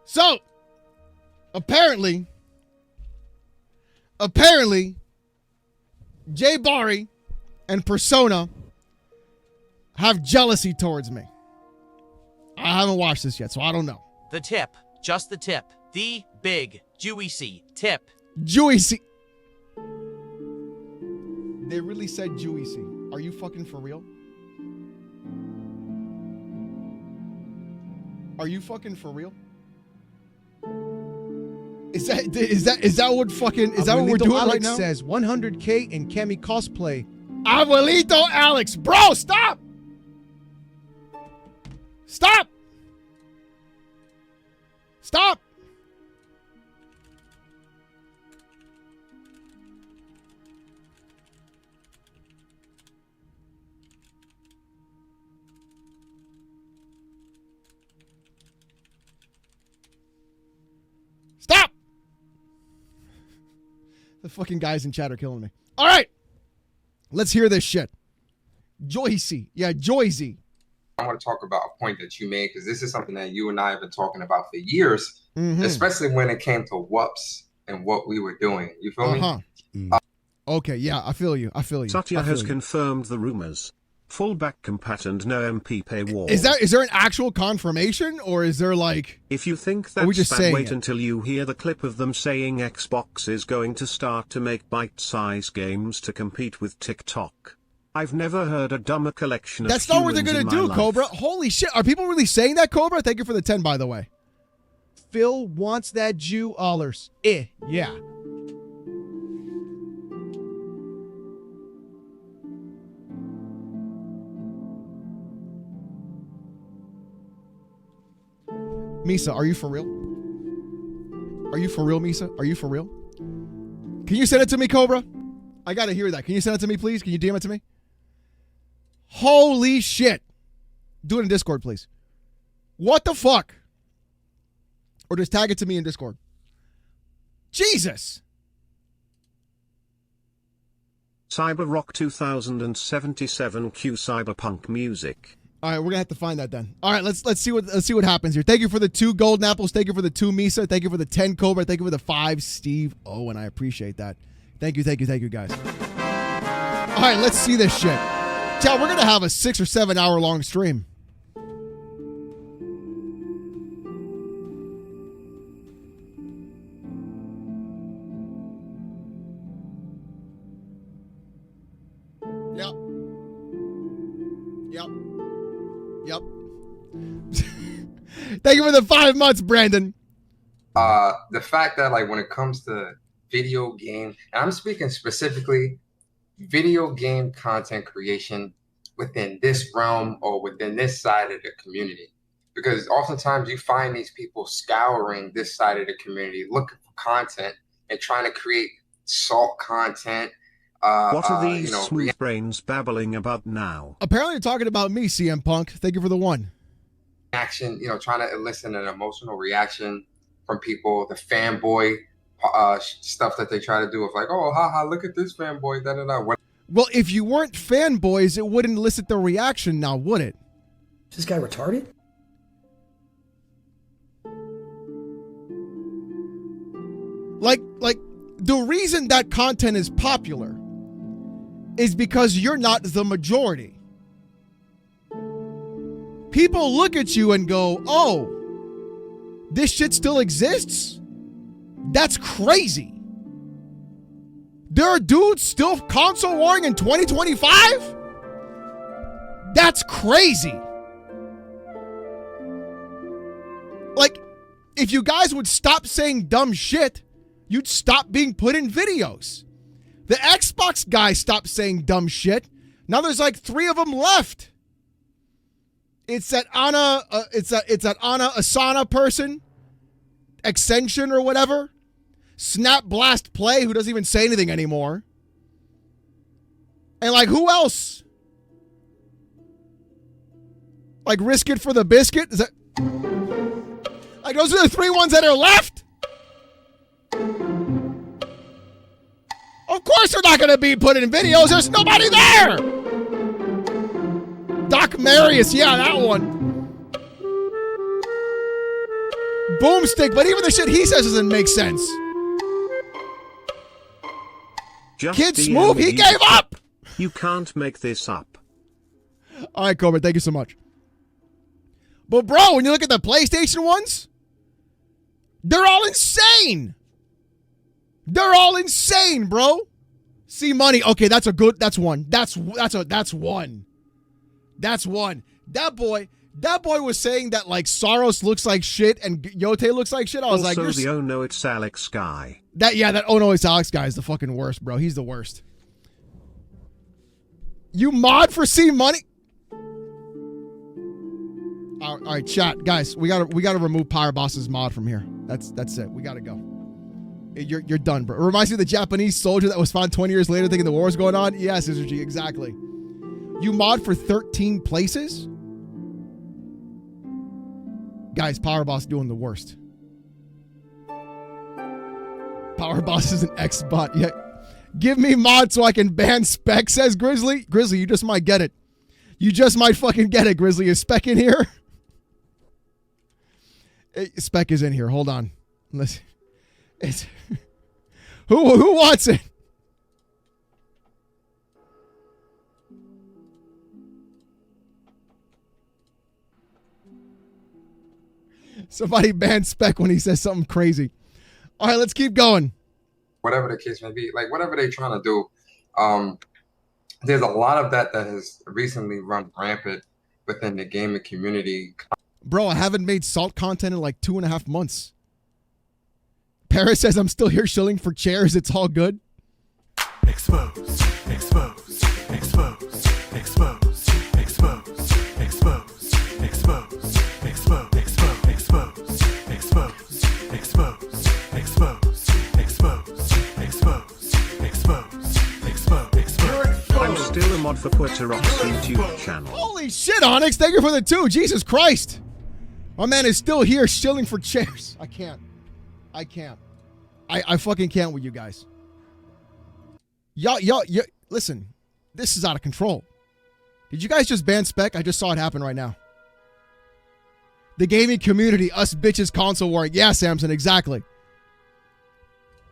So, apparently, Jay Bari and Persona have jealousy towards me. I haven't watched this yet, so I don't know. The tip. Just the tip. The big, juicy tip. Juicy. They really said juicy. Are you fucking for real? Are you fucking for real? Is that what fucking is that what we're doing Alex right now? Says 100K in Cammy cosplay. Abuelito Alex, bro, stop! Stop! Stop! Stop! The fucking guys in chat are killing me. All right. Let's hear this shit. Joycey. Yeah, Joycey. I want to talk about a point that you made, because this is something that you and I have been talking about for years, especially when it came to whoops and what we were doing. You feel me? Okay, yeah, I feel you. Satya has confirmed the rumors. Fullback compat and no MP paywall. Is there an actual confirmation, or is there like... If you think that's we just bad, saying wait it? until you hear the clip of them saying Xbox is going to start to make bite-size games to compete with TikTok. I've never heard a dumber collection of That's not what they're going to do, Cobra. Holy shit. Are people really saying that, Cobra? Thank you for the 10, by the way. Phil wants that Jew allers. Yeah. Misa, are you for real? Are you for real, Misa? Are you for real? Can you send it to me, Cobra? I gotta hear that. Can you send it to me, please? Can you DM it to me? Holy shit. Do it in Discord, please. What the fuck? Or just tag it to me in Discord. Jesus. Cyberrock 2077 Q Cyberpunk music. All right, we're gonna have to find that then. All right, let's see what happens here. Thank you for the 2 golden apples. Thank you for the 2 Misa. Thank you for the 10 Cobra. Thank you for the 5 Steve. Oh, and I appreciate that. Thank you, guys. All right, let's see this shit. Chat, we're gonna have a 6 or 7 hour long stream. Yep. Thank you for the 5 months, Brandon. The fact that, like, when it comes to video game, and I'm speaking specifically video game content creation within this realm or within this side of the community, because oftentimes you find these people scouring this side of the community looking for content and trying to create salt content. What are these smooth brains babbling about now? Apparently, you're talking about me, CM Punk. Thank you for the 1. Action, trying to elicit an emotional reaction from people, the fanboy stuff that they try to do of like, oh, haha, look at this fanboy, da-da-da. Well, if you weren't fanboys, it wouldn't elicit the reaction now, would it? Is this guy retarded? Like, the reason that content is popular is because you're not the majority. People look at you and go, oh, this shit still exists? That's crazy. There are dudes still console warring in 2025? That's crazy. Like, if you guys would stop saying dumb shit, you'd stop being put in videos. The Xbox guy stopped saying dumb shit. Now there's like 3 of them left. It's that Ana Asana person, Extension or whatever. Snap Blast Play, who doesn't even say anything anymore. And like, who else? Like Risk It for the Biscuit? Is that like those are the 3 ones that are left? Of course they're not going to be put in videos. There's nobody there. Doc Marius, yeah, that one. Boomstick, but even the shit he says doesn't make sense. Just Kid DM Smooth, he me. gave up! You can't make this up. All right, Cobra, thank you so much. But bro, when you look at the PlayStation ones, they're all insane. They're all insane, bro. See money. Okay, that's one. That's one. That's one. That boy was saying that like Saros looks like shit and Yote looks like shit. I was Also, like, the OhNoItsAlexx guy. that OhNoItsAlexx guy is the fucking worst, bro. He's the worst. You mod for C money? All right, chat, guys. We gotta remove Pyre Boss's mod from here. That's it. We gotta go. You're done, bro. It reminds me of the Japanese soldier that was found 20 years later thinking the war was going on. Yeah, Scissor G, exactly. You mod for 13 places? Guys, Power Boss doing the worst. Power Boss is an X-bot. Yeah. Give me mod so I can ban Spec, says Grizzly. Grizzly, you just might get it. You just might fucking get it, Grizzly. Is Spec in here? Spec is in here. Hold on. Let's... It's who wants it? Somebody ban Spec when he says something crazy. All right, let's keep going. Whatever the case may be, like whatever they're trying to do, there's a lot of that has recently run rampant within the gaming community. Bro, I haven't made salt content in like 2.5 months. Paris says I'm still here shilling for chairs. It's all good. Expose, expose, expose, expose, expose, expose, expose, expose, expose, expose, expose, expose, expose, expose. I'm still a mod for Twitter's YouTube channel. Holy shit, Onyx. Thank you for the 2. Jesus Christ. My man is still here shilling for chairs. I can't. I fucking can't with you guys. Y'all, listen, this is out of control. Did you guys just ban Spec? I just saw it happen right now. The gaming community, us bitches console war. Yeah, Samson, exactly.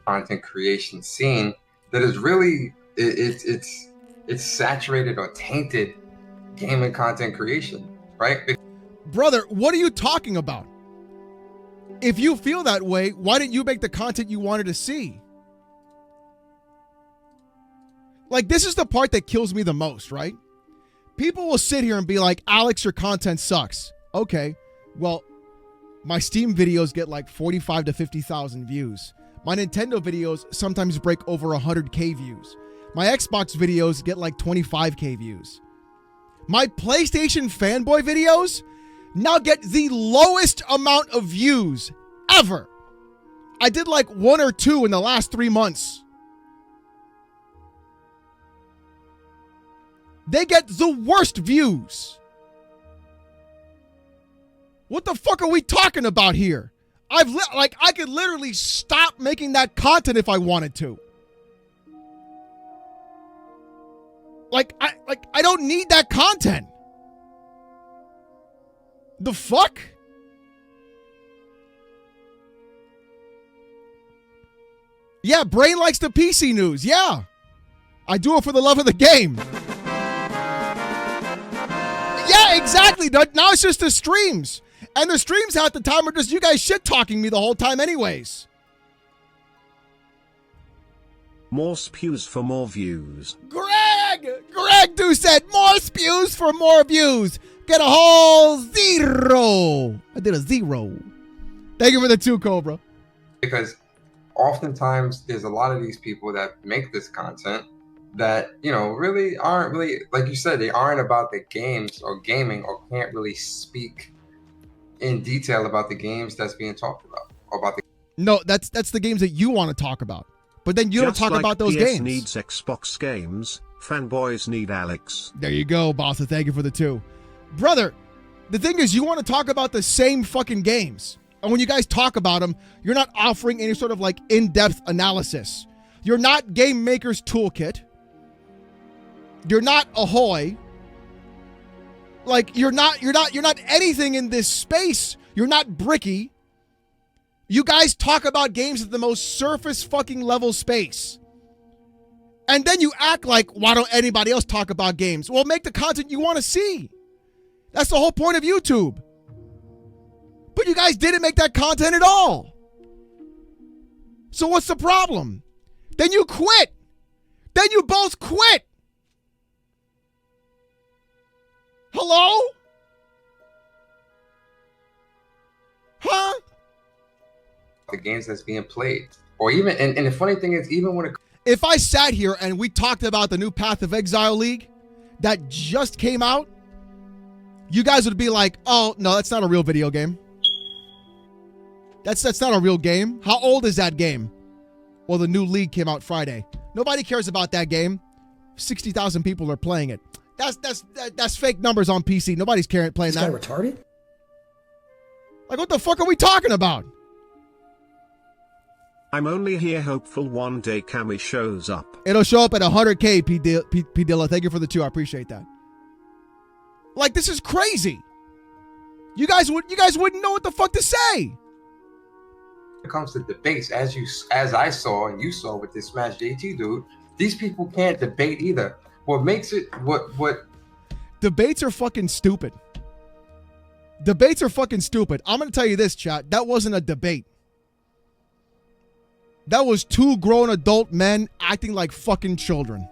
Content creation scene that is really, it's saturated or tainted gaming content creation, right? Brother, what are you talking about? If you feel that way, why didn't you make the content you wanted to see? Like, this is the part that kills me the most, right? People will sit here and be like, Alex, your content sucks. Okay, well, my Steam videos get like 45 to 50,000 views. My Nintendo videos sometimes break over 100K views. My Xbox videos get like 25K views. My PlayStation fanboy videos now get the lowest amount of views ever. I did like 1 or 2 in the last 3 months. They get the worst views. What the fuck are we talking about here? I could literally stop making that content if I wanted to. I don't need that content. The fuck? Yeah, Brain likes the PC news. Yeah. I do it for the love of the game. Yeah, exactly. Now it's just the streams. And the streams at the time are just you guys shit-talking me the whole time anyways. More spews for more views. Greg do said more spews for more views. Get a whole 0. I did a 0. Thank you for the 2, Cobra. Because oftentimes there's a lot of these people that make this content that, really aren't really, like you said, they aren't about the games or gaming or can't really speak in detail about the games that's being talked about. Or about the No, that's the games that you want to talk about. But then you don't talk about those PS games. Needs Xbox games, fanboys need Alex. There you go, Bossa. Thank you for the 2. Brother, the thing is you want to talk about the same fucking games. And when you guys talk about them, you're not offering any sort of like in-depth analysis. You're not Game Maker's Toolkit. You're not Ahoy. Like you're not anything in this space. You're not Bricky. You guys talk about games at the most surface fucking level space. And then you act like, why don't anybody else talk about games? Well, make the content you want to see. That's the whole point of YouTube. But you guys didn't make that content at all. So what's the problem? Then you quit. Then you both quit. Hello? Huh? The games that's being played. Or even, and the funny thing is, even when it... If I sat here and we talked about the new Path of Exile League that just came out, you guys would be like, oh, no, that's not a real video game. That's not a real game. How old is that game? Well, the new league came out Friday. Nobody cares about that game. 60,000 people are playing it. That's fake numbers on PC. Nobody's playing This guy that. retarded? Like, what the fuck are we talking about? I'm only here hopeful one day Cammy shows up. It'll show up at 100K, P. Dilla. Thank you for the 2. I appreciate that. Like, this is crazy. You guys wouldn't know what the fuck to say. When it comes to debates, as I saw and you saw with this Smash JT dude, these people can't debate either. What makes it what Debates are fucking stupid. Debates are fucking stupid. I'm gonna tell you this, chat. That wasn't a debate. That was 2 grown adult men acting like fucking children.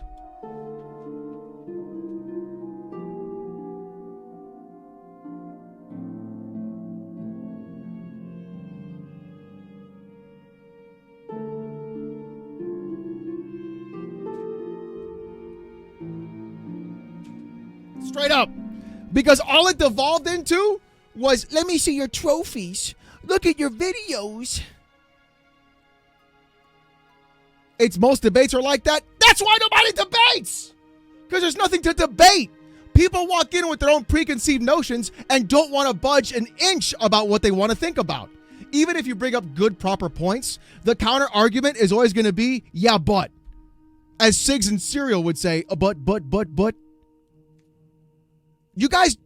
Straight up. Because all it devolved into was, let me see your trophies. Look at your videos. Most debates are like that. That's why nobody debates. Because there's nothing to debate. People walk in with their own preconceived notions and don't want to budge an inch about what they want to think about. Even if you bring up good, proper points, the counter argument is always going to be, yeah, but. As Sigs and Serial would say, but. You guys,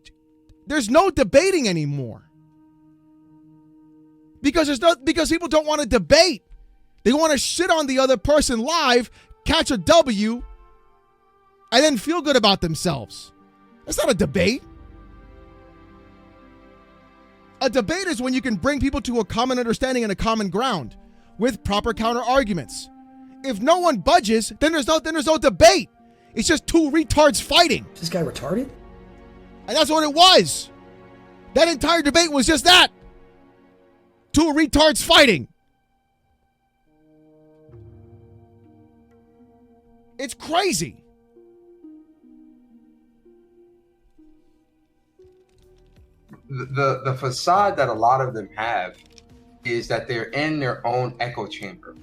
there's no debating anymore. Because people don't want to debate. They want to shit on the other person live, catch a W, and then feel good about themselves. That's not a debate. A debate is when you can bring people to a common understanding and a common ground with proper counter arguments. If no one budges, then there's no debate. It's just 2 retards fighting. Is this guy retarded? And that's what it was. That entire debate was just that. 2 retards fighting. It's crazy. the facade that a lot of them have is that they're in their own echo chamber.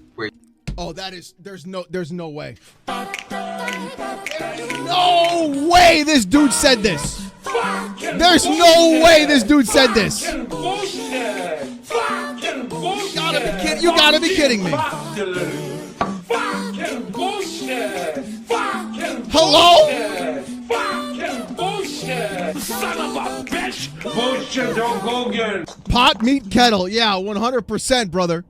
Oh, there's no way. No way this dude said this. There's no way this dude said this. You gotta be kidding me. Hello? Son of a bitch! Bullshit, don't go again. Pot, meat, kettle. Yeah, 100%, brother.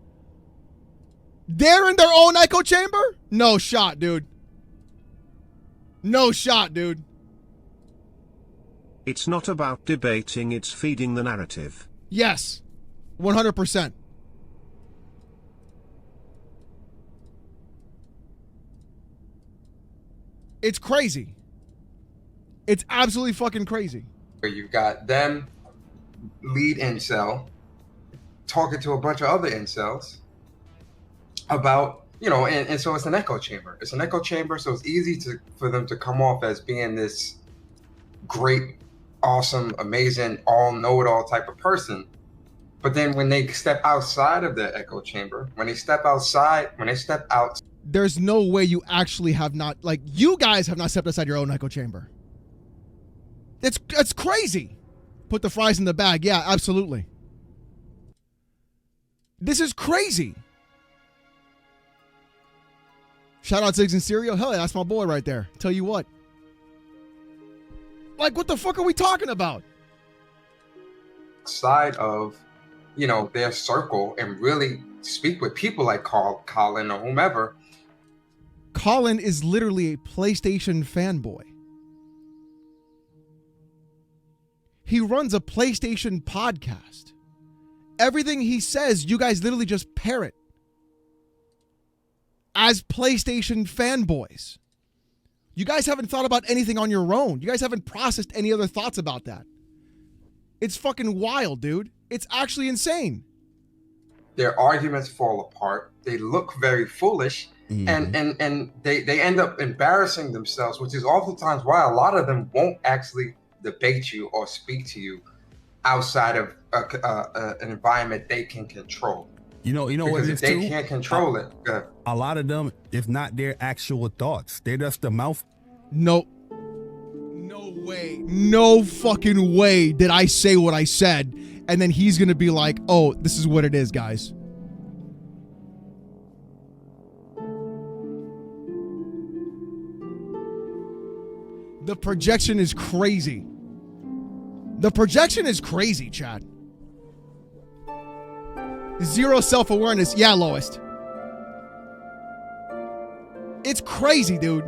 They're in their own echo chamber? No shot, dude. No shot, dude. It's not about debating, it's feeding the narrative. Yes. 100%. It's crazy. It's absolutely fucking crazy. Where you've got them, lead incel, talking to a bunch of other incels about, and so it's an echo chamber. It's an echo chamber, so it's easy for them to come off as being this great, awesome, amazing, all-know-it-all type of person. But then when they step outside of the echo chamber, when they step out, there's no way you actually have not, you guys have not stepped outside your own echo chamber. That's crazy. Put the fries in the bag. Yeah, absolutely. This is crazy. Shout out Ziggs and Cereal. Hell yeah, that's my boy right there. Tell you what. What the fuck are we talking about? side of their circle and really speak with people like Colin or whomever. Colin is literally a PlayStation fanboy. He runs a PlayStation podcast. Everything he says, you guys literally just parrot as PlayStation fanboys. You guys haven't thought about anything on your own. You guys haven't processed any other thoughts about that. It's fucking wild, dude. It's actually insane. Their arguments fall apart. They look very foolish, and they end up embarrassing themselves, which is oftentimes why a lot of them won't actually debate you or speak to you outside of an environment they can control. You know because what it if is they too? can't control it. A lot of them, it's not their actual thoughts. They're just the mouth. No way. No fucking way did I say what I said, and then he's gonna be like, oh, this is what it is, guys. The projection is crazy. The projection is crazy, Chad. Zero self-awareness. Yeah, lowest. It's crazy, dude.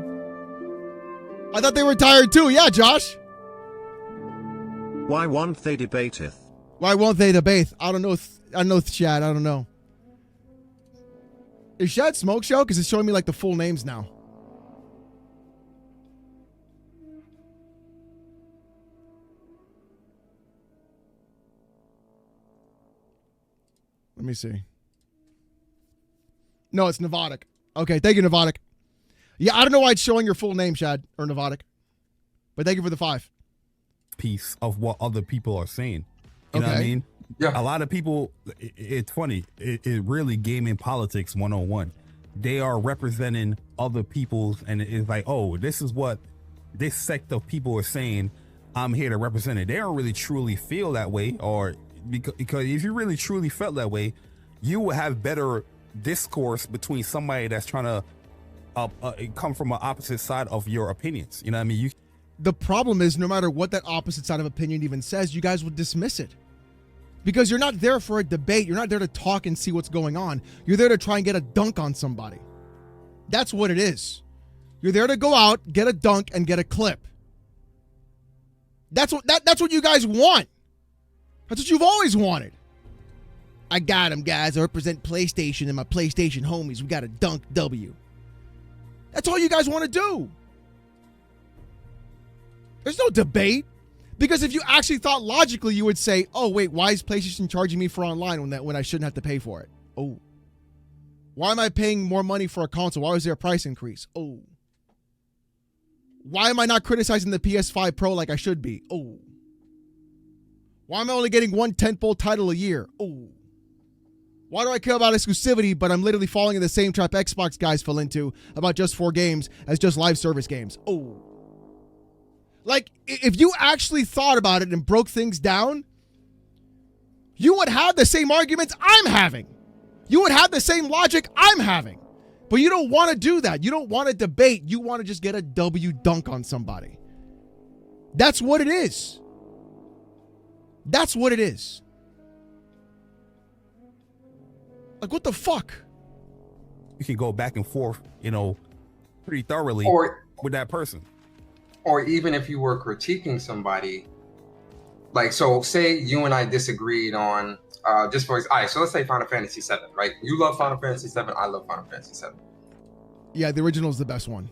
I thought they were tired too. Yeah, Josh. Why won't they debateth? Why won't they debate? I don't know. Chad. I don't know. Is Chad Smoke Show? Because it's showing me like the full names now. Let me see. No, it's Novotic. Okay, thank you, Novotic. Yeah, I don't know why it's showing your full name, Chad, or Novotic. But thank you for the 5. Piece of what other people are saying. You know what I mean? Yeah. A lot of people, it's funny. It really gaming politics 101. They are representing other people's, and it's like, oh, this is what this sect of people are saying. I'm here to represent it. They don't really truly feel that way, or because if you really truly felt that way, you would have better discourse between somebody that's trying to come from an opposite side of your opinions. You know what I mean? The problem is, no matter what that opposite side of opinion even says, you guys would dismiss it. Because you're not there for a debate. You're not there to talk and see what's going on. You're there to try and get a dunk on somebody. That's what it is. You're there to go out, get a dunk, and get a clip. That's what you guys want. That's what you've always wanted. I got him, guys. I represent PlayStation and my PlayStation homies. We got a dunk W. That's all you guys want to do. There's no debate. Because if you actually thought logically, you would say, oh, wait, why is PlayStation charging me for online when I shouldn't have to pay for it? Oh. Why am I paying more money for a console? Why was there a price increase? Oh. Why am I not criticizing the PS5 Pro like I should be? Oh. Why am I only getting one tentpole title a year? Oh. Why do I care about exclusivity, but I'm literally falling in the same trap Xbox guys fell into about just 4 games as just live service games? Oh. Like, if you actually thought about it and broke things down, you would have the same arguments I'm having. You would have the same logic I'm having. But you don't want to do that. You don't want to debate. You want to just get a W dunk on somebody. That's what it is. That's what it is. Like, what the fuck? You can go back and forth, pretty thoroughly with that person. Or even if you were critiquing somebody, like, so say you and I disagreed on, all right, so let's say Final Fantasy 7, right? You love Final Fantasy 7, I love Final Fantasy 7. Yeah, the original is the best one.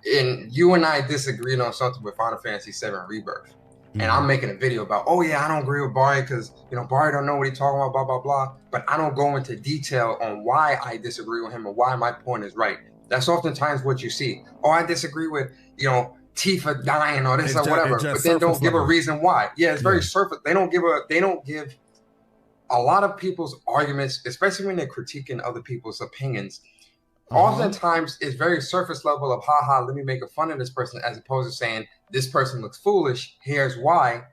And you and I disagreed on something with Final Fantasy 7 Rebirth. And I'm making a video about, oh yeah, I don't agree with Barry because, Barry don't know what he's talking about, blah, blah, blah. But I don't go into detail on why I disagree with him or why my point is right. That's oftentimes what you see. Oh, I disagree with, Tifa dying or this or whatever, but then don't give a reason why. Yeah, it's very surface. They don't give a lot of people's arguments, especially when they're critiquing other people's opinions. Oftentimes it's very surface level of, haha, let me make a fun of this person, as opposed to saying this person looks foolish. Here's why.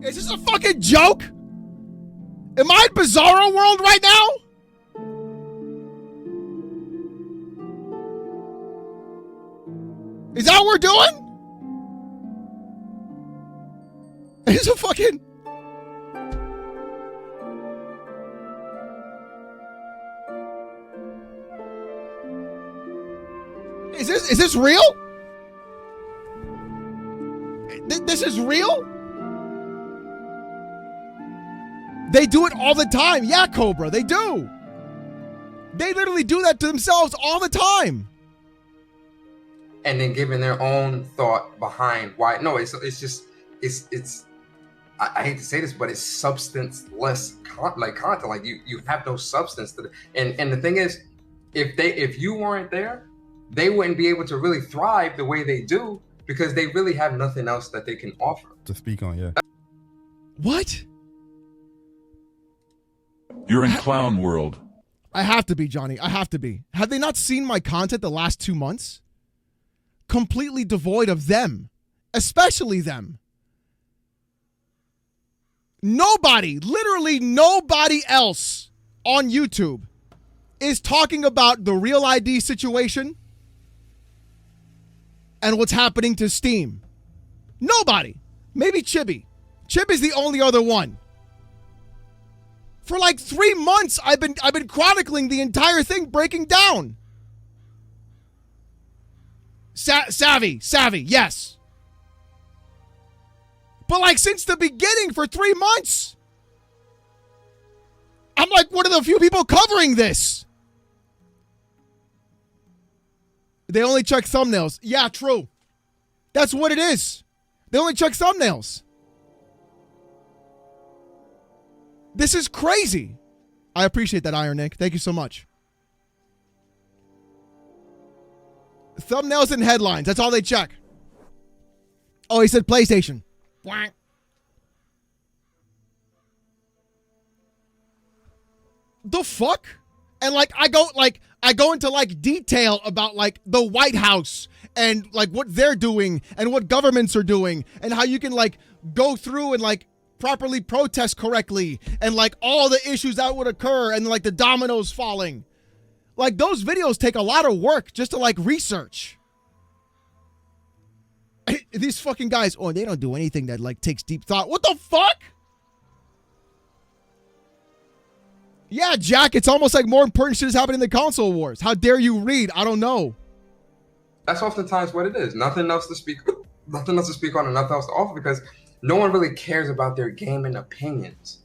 Is this a fucking joke? Am I in Bizarro World right now? Is that what we're doing? It's a fucking... Is this real? This is real? They do it all the time. Yeah, Cobra, they do. They literally do that to themselves all the time. And then giving their own thought behind why. No, it's just I hate to say this, but it's substanceless content. Like you have no substance to it. And the thing is, if you weren't there, they wouldn't be able to really thrive the way they do because they really have nothing else that they can offer. To speak on, yeah. What? You're in clown world. I have to be, Johnny. I have to be. Have they not seen my content the last 2 months? Completely devoid of them. Especially them. Nobody, literally nobody else on YouTube is talking about the Real ID situation and what's happening to Steam. Nobody. Maybe Chibi. Chibi's the only other one. For like 3 months, I've been chronicling the entire thing breaking down. Savvy, yes. But like since the beginning for 3 months, I'm like one of the few people covering this. They only check thumbnails. Yeah, true. That's what it is. They only check thumbnails. This is crazy. I appreciate that, Iron Nick. Thank you so much. Thumbnails and headlines. That's all they check. Oh, he said PlayStation. The fuck? And like I go into like detail about like the White House and like what they're doing and what governments are doing and how you can like go through and like properly protest correctly and like all the issues that would occur and like the dominoes falling. Like those videos take a lot of work just to like research. These fucking guys, oh, they don't do anything that like takes deep thought. What the fuck? Yeah, Jack, it's almost like more important shit is happening in the console wars. How dare you read? I don't know. That's oftentimes what it is. Nothing else to speak on and nothing else to offer because no one really cares about their gaming opinions.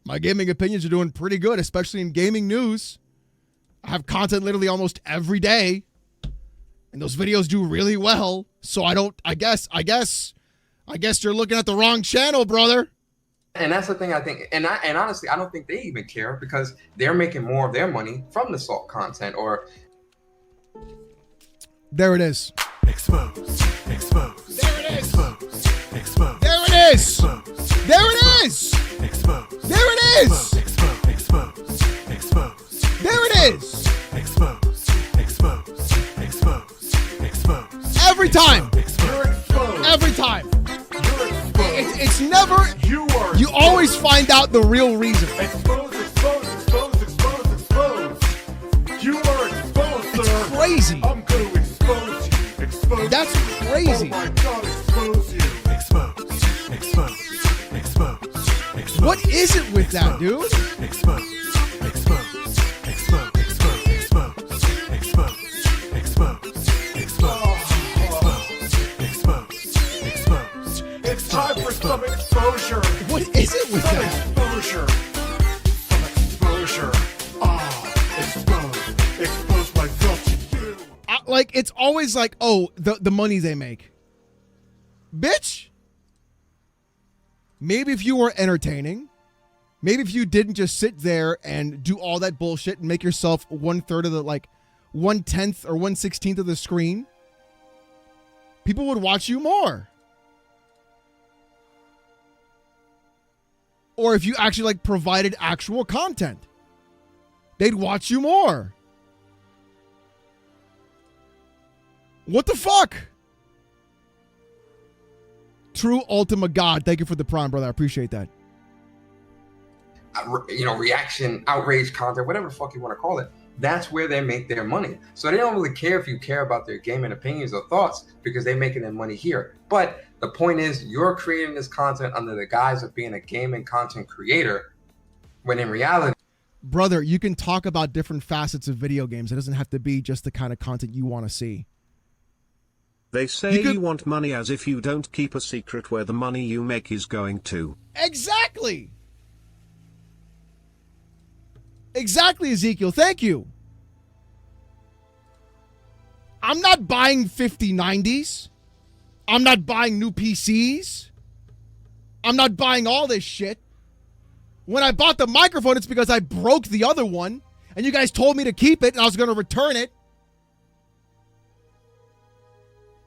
My gaming opinions are doing pretty good, especially in gaming news. I have content literally almost every day. And those videos do really well. So I guess you're looking at the wrong channel, brother. And that's the thing I think. And honestly, I don't think they even care because they're making more of their money from the salt content or. There it is. Expose. There it is. Expose. There it is. Expose. There it is. Expose. There it is. Expose. There it is. Expose. Every time. You're exposed. Every time. You're exposed. It's never. You always find out the real reason. Expose. You are exposed, sir. It's crazy. I'm going to expose you. Expose. That's crazy. Oh my God, expose you. Expose. What is it with that, dude? Expose. It's time for some exposure. What is it with Some that? exposure. Expose myself to you. Like, it's always like, oh, the money they make. Bitch. Maybe if you were entertaining, maybe if you didn't just sit there and do all that bullshit and make yourself 1/3 of the, like, 1/10 or 1/16 of the screen, people would watch you more. Or if you actually, like, provided actual content, they'd watch you more. What the fuck? True Ultima God. Thank you for the prime, brother. I appreciate that. Reaction, outrage content, whatever the fuck you want to call it. That's where they make their money. So they don't really care if you care about their gaming opinions or thoughts, because they're making their money here. But the point is, you're creating this content under the guise of being a gaming content creator, when in reality, brother, you can talk about different facets of video games. It doesn't have to be just the kind of content you want to see. They say you want money as if you don't keep a secret where the money you make is going to. Exactly. Exactly, Ezekiel. Thank you. I'm not buying 5090s. I'm not buying new PCs. I'm not buying all this shit. When I bought the microphone, it's because I broke the other one, and you guys told me to keep it, and I was going to return it.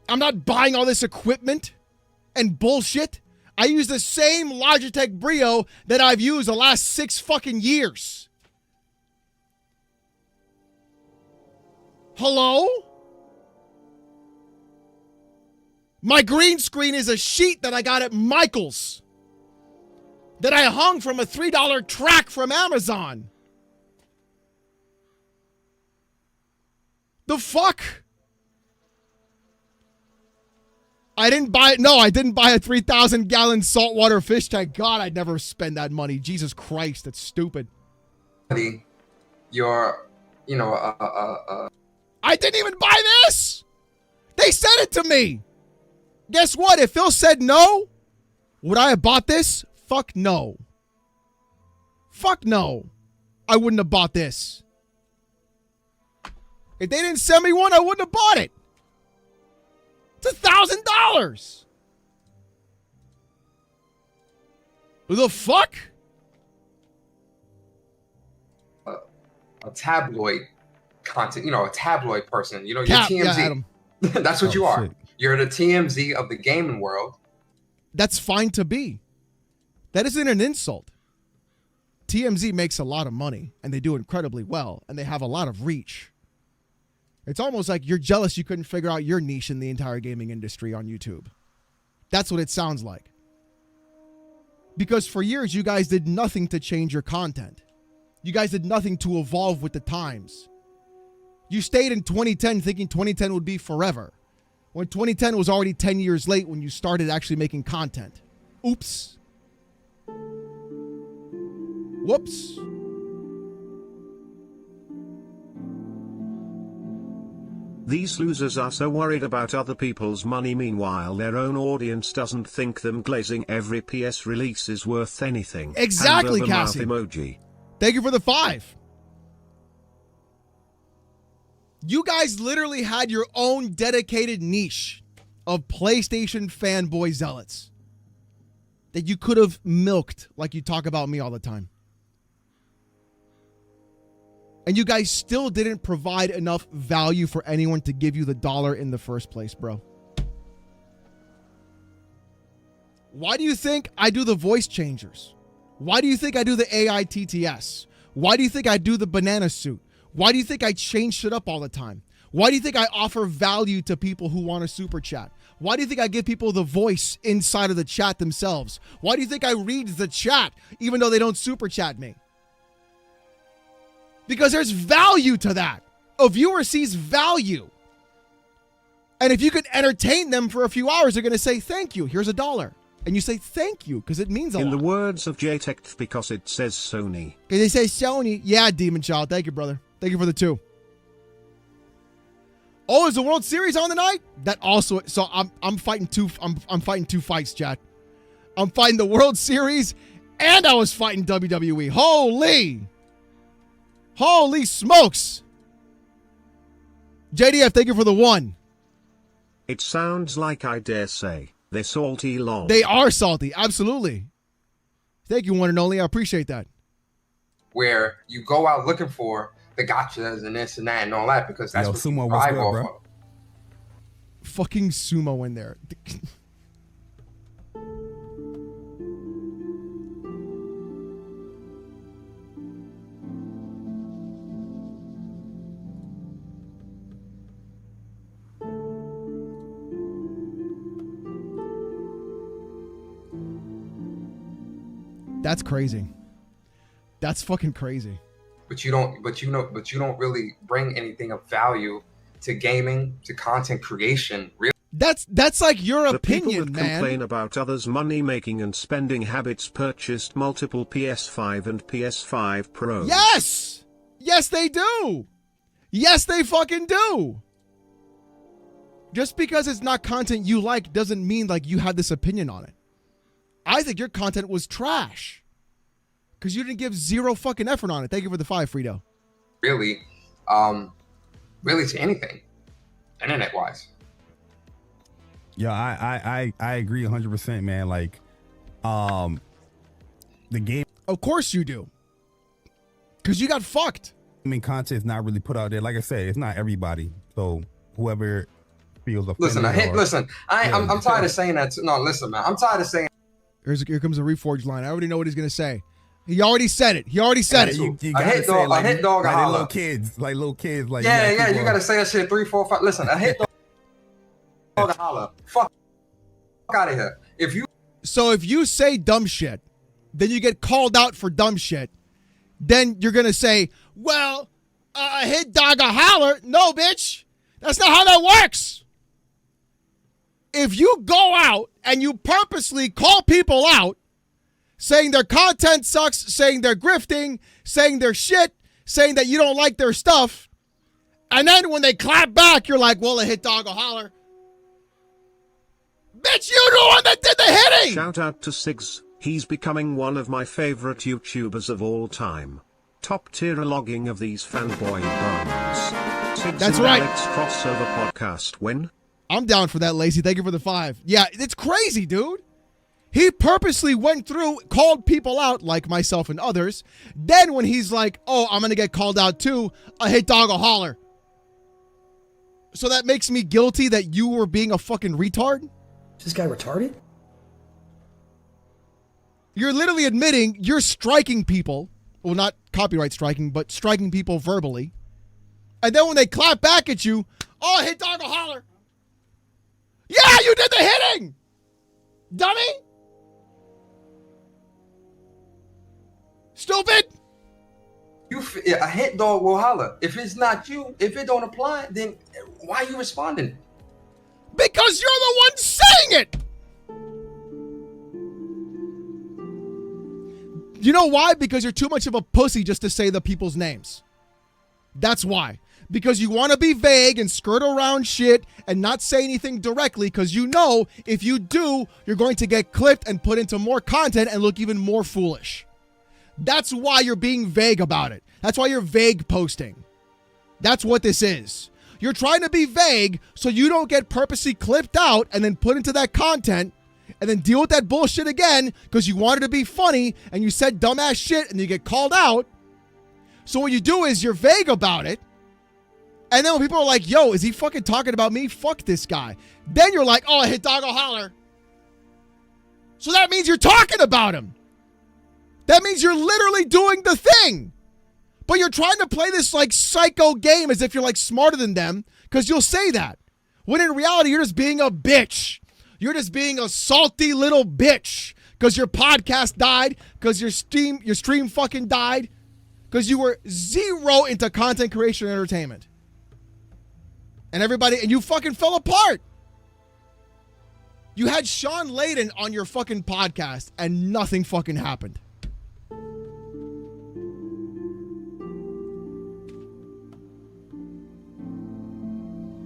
I'm not buying all this equipment and bullshit. I use the same Logitech Brio that I've used the last 6 fucking years. Hello? My green screen is a sheet that I got at Michael's, that I hung from a $3 track from Amazon. The fuck? I didn't buy it. No, I didn't buy a 3,000-gallon saltwater fish tank. God, I'd never spend that money. Jesus Christ, that's stupid. you're, I didn't even buy this. They sent it to me. Guess what? If Phil said no, would I have bought this? Fuck no. Fuck no. I wouldn't have bought this. If they didn't send me one, I wouldn't have bought it. It's $1,000. Who the fuck? a tabloid content, a tabloid person. You're TMZ. Yeah, That's what you are. Shit. You're the TMZ of the gaming world. That's fine to be. That isn't an insult. TMZ makes a lot of money, and they do incredibly well, and they have a lot of reach. It's almost like you're jealous you couldn't figure out your niche in the entire gaming industry on YouTube. That's what it sounds like. Because for years, you guys did nothing to change your content. You guys did nothing to evolve with the times. You stayed in 2010 thinking 2010 would be forever, when 2010 was already 10 years late when you started actually making content. Oops. Whoops. These losers are so worried about other people's money, meanwhile their own audience doesn't think them glazing every PS release is worth anything. Exactly, Hand over mouth Cassie. emoji. Thank you for the 5. You guys literally had your own dedicated niche of PlayStation fanboy zealots that you could have milked like you talk about me all the time. And you guys still didn't provide enough value for anyone to give you the dollar in the first place, bro. Why do you think I do the voice changers? Why do you think I do the AI TTS? Why do you think I do the banana suit? Why do you think I change shit up all the time? Why do you think I offer value to people who want a super chat? Why do you think I give people the voice inside of the chat themselves? Why do you think I read the chat even though they don't super chat me? Because there's value to that. A viewer sees value. And if you can entertain them for a few hours, they're going to say, thank you, here's $1. And you say, thank you, because it means a lot. In the words of JTech, because it says Sony. Because they say Sony. Yeah, Demon Child. Thank you, brother. Thank you for the 2. Oh, is the World Series on tonight? That also, so I'm fighting two. I'm fighting 2 fights, chat. I'm fighting the World Series, and I was fighting WWE. Holy smokes. JDF, thank you for the 1. It sounds like, I dare say, they're salty long. They are salty, absolutely. Thank you, one and only. I appreciate that. Where you go out looking for the gotchas and this and that and all that, because that's what Sumo, you what's thrive good, off bro? of. Fucking Sumo in there. That's crazy. That's fucking crazy. but you don't really bring anything of value to gaming, to content creation. Really. That's like your The opinion, people that man. complain about others' money-making and spending habits purchased multiple PS5 and PS5 Pros. Yes! Yes, they do. Yes, they fucking do. Just because it's not content you like doesn't mean like you have this opinion on it. I think your content was trash because you didn't give zero fucking effort on it. Thank you for the 5, Frito. Really, really to anything, internet-wise. Yeah, I agree 100%, man. Like, the game. Of course you do. Because you got fucked. Content is not really put out there. Like I said, it's not everybody. So whoever feels offended. Listen, I'm tired of saying that. No, listen, man. I'm tired of saying. Here comes a Reforged line. I already know what he's gonna say. He already said it. You gotta a hit say it dog, a hit dog, like holler. little kids, like Yeah, you gotta say that shit 3, 4, 5. Listen, a hit dog, holler. Fuck out of here. So if you say dumb shit, then you get called out for dumb shit. Then you're gonna say, well, a hit dog a holler. No, bitch. That's not how that works. If you go out and you purposely call people out, saying their content sucks, saying they're grifting, saying they're shit, saying that you don't like their stuff, and then when they clap back, you're like, well, a hit dog a holler. Bitch, you the one that did the hitting! Shout out to Sigs. He's becoming one of my favorite YouTubers of all time. Top tier logging of these fanboy bones. Sigs That's and right. Alex crossover podcast win. I'm down for that, Lazy. Thank you for the 5. Yeah, it's crazy, dude. He purposely went through, called people out, like myself and others. Then when he's like, oh, I'm going to get called out too, a hit dog a holler. So that makes me guilty that you were being a fucking retard? Is this guy retarded? You're literally admitting you're striking people. Well, not copyright striking, but striking people verbally. And then when they clap back at you, oh, hit dog a holler. Yeah, you did the hitting! Dummy! Stupid! A hit dog will holler. If it's not you, if it don't apply, then why are you responding? Because you're the one saying it! You know why? Because you're too much of a pussy just to say the people's names. That's why. Because you want to be vague and skirt around shit and not say anything directly because you know if you do, you're going to get clipped and put into more content and look even more foolish. That's why you're being vague about it. That's why you're vague posting. That's what this is. You're trying to be vague so you don't get purposely clipped out and then put into that content and then deal with that bullshit again because you wanted to be funny and you said dumbass shit and you get called out. So what you do is you're vague about it. And then when people are like, yo, is he fucking talking about me? Fuck this guy. Then you're like, oh, I hit dog a holler. So that means you're talking about him. That means you're literally doing the thing. But you're trying to play this like psycho game as if you're like smarter than them because you'll say that. When in reality, you're just being a bitch. You're just being a salty little bitch because your podcast died, because your stream fucking died, because you were zero into content creation and entertainment. And you fucking fell apart. You had Sean Layden on your fucking podcast and nothing fucking happened.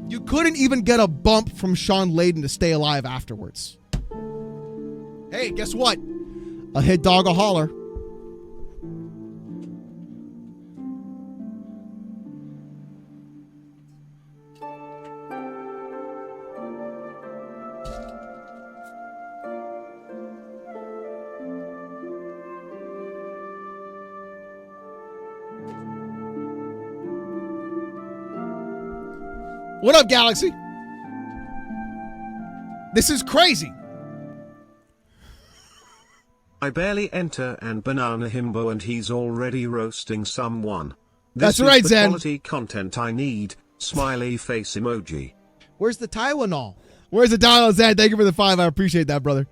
You couldn't even get a bump from Sean Layden to stay alive afterwards. Hey, guess what? A hit dog a holler. What up, Galaxy? This is crazy. I barely enter and banana himbo and he's already roasting someone. This That's right, is the Zen. quality content I need. Smiley face emoji. Where's the Tylenol? Where's the dial, Zen? Thank you for the 5. I appreciate that, brother.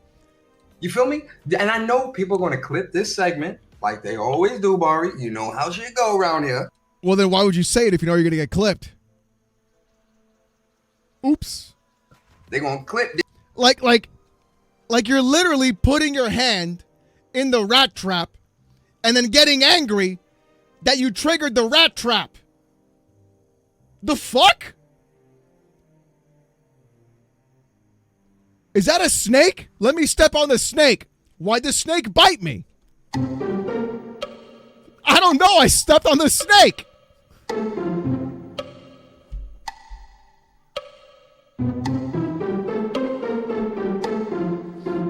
You feel me? And I know people are going to clip this segment like they always do, Bari. You know how shit go around here. Well, then why would you say it if you know you're going to get clipped? Oops. They gonna clip this. Like you're literally putting your hand in the rat trap and then getting angry that you triggered the rat trap. The fuck? Is that a snake? Let me step on the snake. Why'd the snake bite me? I don't know. I stepped on the snake.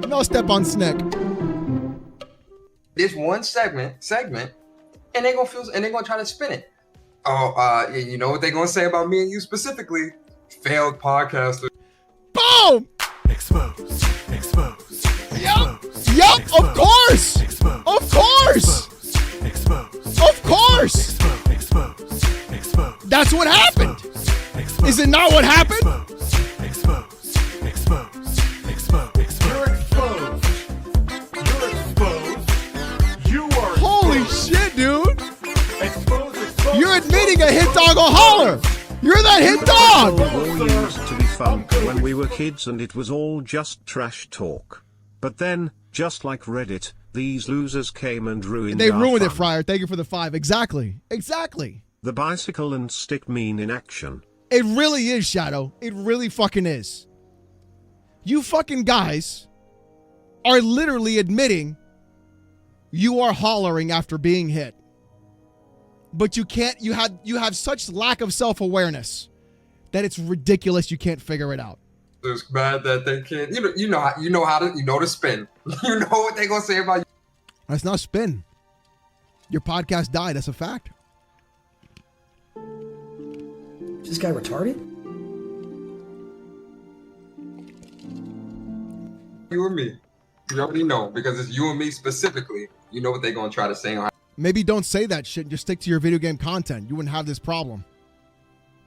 No step on snake. This one segment, and they gonna try to spin it. Oh, you know what they gonna say about me and you specifically? Failed podcaster. Boom! Expose. Yup, of course! Of course! Of course! That's what happened! Is it not what happened? You're exposed. You are Holy shit, dude! exposed. You're admitting a hit dog a holler! You're that hit dog! War used to be fun when we were kids and it was all just trash talk. But then, just like Reddit, these losers came and ruined They our ruined it, fun. Fryer. Thank you for the 5. Exactly. The bicycle and stick meme in action. It really is, Shadow. It really fucking is. You fucking guys are literally admitting you are hollering after being hit. But you can't, you have such lack of self-awareness that it's ridiculous you can't figure it out. It's bad that they can't. You know the spin. You know what they gonna say about you. That's not spin. Your podcast died. That's a fact. Is this guy retarded? You and me. You already know because it's you and me specifically. You know what they gonna try to say on. Maybe don't say that shit and just stick to your video game content. You wouldn't have this problem.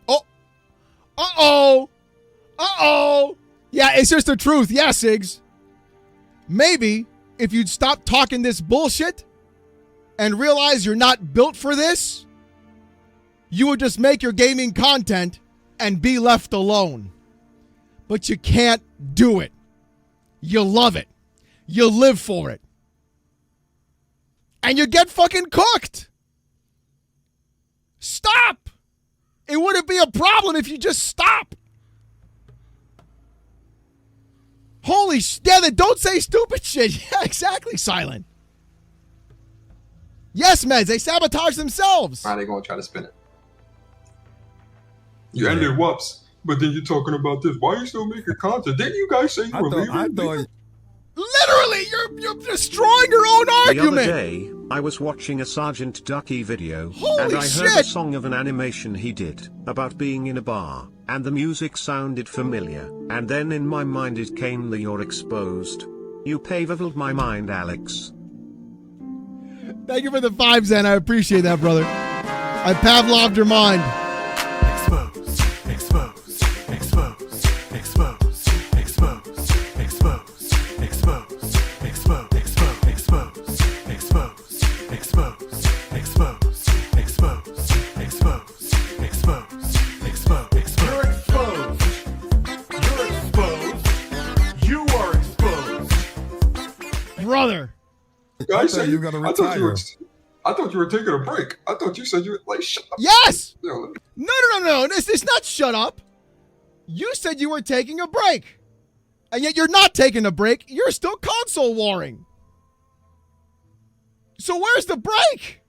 Oh. Uh-oh. Uh-oh. Yeah, it's just the truth. Yeah, Sigs. Maybe if you'd stop talking this bullshit and realize you're not built for this, you would just make your gaming content and be left alone. But you can't do it. You love it. You live for it. And you get fucking cooked. Stop. It wouldn't be a problem if you just stop. Holy shit. Yeah, then don't say stupid shit. Yeah, exactly, Silent. Yes, Meds, they sabotage themselves. How they gonna try to spin it? You ended whoops, but then you're talking about this. Why are you still making content? Didn't you guys say you were leaving? I thought Literally, you're destroying your own argument. The other day, I was watching a Sergeant Ducky video, Holy and I heard shit. a song of an animation he did, about being in a bar, and the music sounded familiar, and then in my mind it came the "You're exposed." You pavled my mind, Alex. Thank you for the 5, Zen. I appreciate that, brother. I Pavloved your mind. Brother. I thought you were gonna I thought you were taking a break. I thought you said you were like, shut up. Yes. Yo, No. It's not shut up. You said you were taking a break. And yet you're not taking a break. You're still console warring. So where's the break?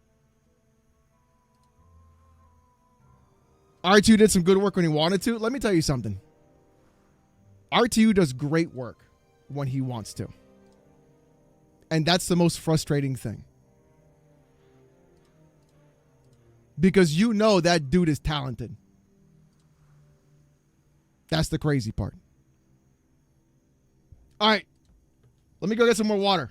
R2 did some good work when he wanted to. Let me tell you something. R2 does great work when he wants to. And that's the most frustrating thing. Because you know that dude is talented. That's the crazy part. All right. Let me go get some more water.